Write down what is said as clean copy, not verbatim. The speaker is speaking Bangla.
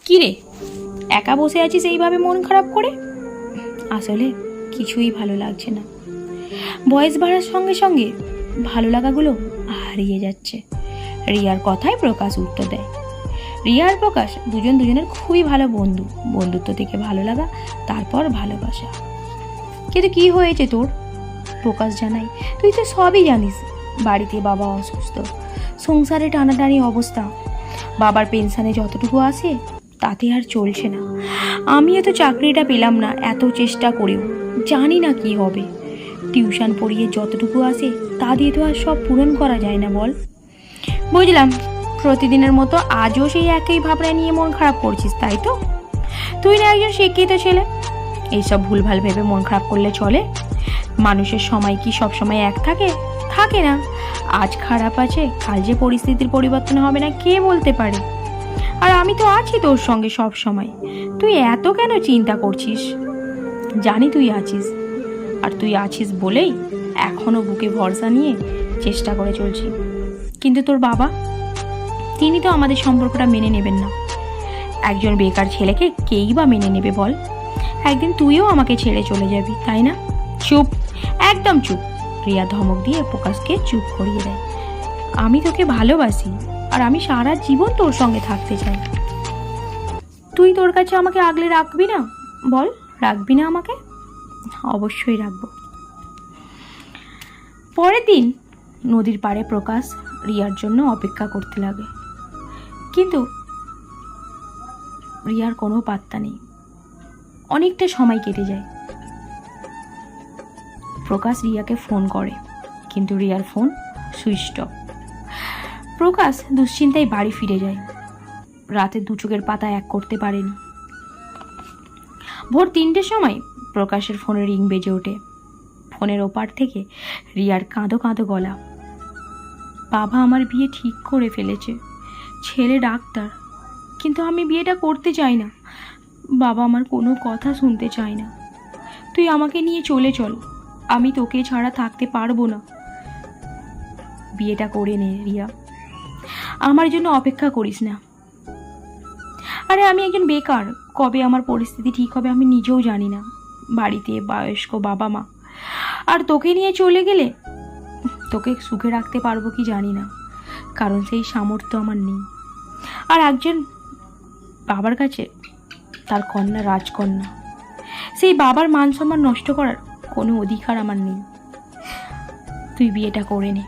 কি রে, একা বসে আছিস এইভাবে মন খারাপ করে? আসলে কিছুই ভালো লাগছে না। বয়স বাড়ার সঙ্গে সঙ্গে ভালো লাগাগুলো হারিয়ে যাচ্ছে। রিয়ার কথায় প্রকাশ উত্তর দেয়। রিয়া আর প্রকাশ দুজন দুজনের খুবই ভালো বন্ধু। বন্ধুত্ব থেকে ভালো লাগা, তারপর ভালোবাসা। কিন্তু কি হয়েছে তোর? প্রকাশ জানাই, তুই তো সবই জানিস। বাড়িতে বাবা অসুস্থ, সংসারে টানাটানি অবস্থা, বাবার পেনশনে যতটুকু আসে তাতে আর চলছে না। আমিও তো চাকরিটা পেলাম না, এত চেষ্টা করেও জানি না কি হবে। টিউশন পড়িয়ে যতটুকু আসে তা দিয়ে তো আর সব পূরণ করা যায় না বল। বুঝলাম, প্রতিদিনের মতো আজও সেই একই ভাবনা নিয়ে মন খারাপ করছিস, তাই তো? তুই না একজন শিক্ষিত ছেলে, এইসব ভুলভাল ভেবে মন খারাপ করলে চলে? মানুষের সময় কি সব সময় এক থাকে? থাকে না। আজ খারাপ আছে, কাল যে পরিস্থিতির পরিবর্তন হবে না কে বলতে পারে। আর আমি তো আছি তোর সঙ্গে সব সময়। তুই এত কেন চিন্তা করছিস? জানি তুই আছিস, আর তুই আছিস বলেই এখনো বুকে ভরসা নিয়ে চেষ্টা করে চলছি। কিন্তু তোর বাবা, তিনি তো আমাদের সম্পর্কটা মেনে নেবেন না। একজন বেকার ছেলেকে কেই বা মেনে নেবে বল? একদিন তুইও আমাকে ছেড়ে চলে যাবি, তাই না? চুপ, একদম চুপ। রিয়া ধমক দিয়ে প্রকাশকে চুপ করিয়ে দেয়। আমি তোকে ভালোবাসি, আর আমি সারা জীবন তোর সঙ্গে থাকতে চাই। তুই তোর কাছে আমাকে আগলে রাখবি না? বল, রাখবি না আমাকে? অবশ্যই রাখবো। পরের দিন নদীর পাড়ে প্রকাশ রিয়ার জন্য অপেক্ষা করতে লাগে, কিন্তু রিয়ার কোনো পাত্তা নেই। অনেকটা সময় কেটে যায়। প্রকাশ রিয়াকে ফোন করে, কিন্তু রিয়ার ফোন সুইচ অফ। প্রকাশ দুশ্চিন্তায় বাড়ি ফিরে যায়। রাতে দু চোখের পাতা এক করতে পারেনি। ভোর 3টের সময় প্রকাশের ফোনে রিং বেজে ওঠে। ফোনের ওপার থেকে রিয়ার কাঁদো কাঁদো গলা। বাবা আমার বিয়ে ঠিক করে ফেলেছে, ছেলে ডাক্তার, কিন্তু আমি বিয়েটা করতে চাই না। বাবা আমার কোনো কথা শুনতে চায় না। তুই আমাকে নিয়ে চলে চল, আমি তোকে ছাড়া থাকতে পারবো না। বিয়েটা করে নে রিয়া, আমার জন্য অপেক্ষা করিস না। আরে আমি একজন বেকার, কবে আমার পরিস্থিতি ঠিক হবে আমি নিজেও জানি না। বাড়িতে বয়স্ক বাবা মা, আর তোকে নিয়ে চলে গেলে তোকে সুখে রাখতে পারবো কি জানি না, কারণ সেই সামর্থ্য আমার নেই। আর একজন বাবার কাছে তার কন্যা রাজকন্যা, সেই বাবার মান সম্মান নষ্ট করার কোনো অধিকার আমার নেই। তুই বিয়েটা করে নে।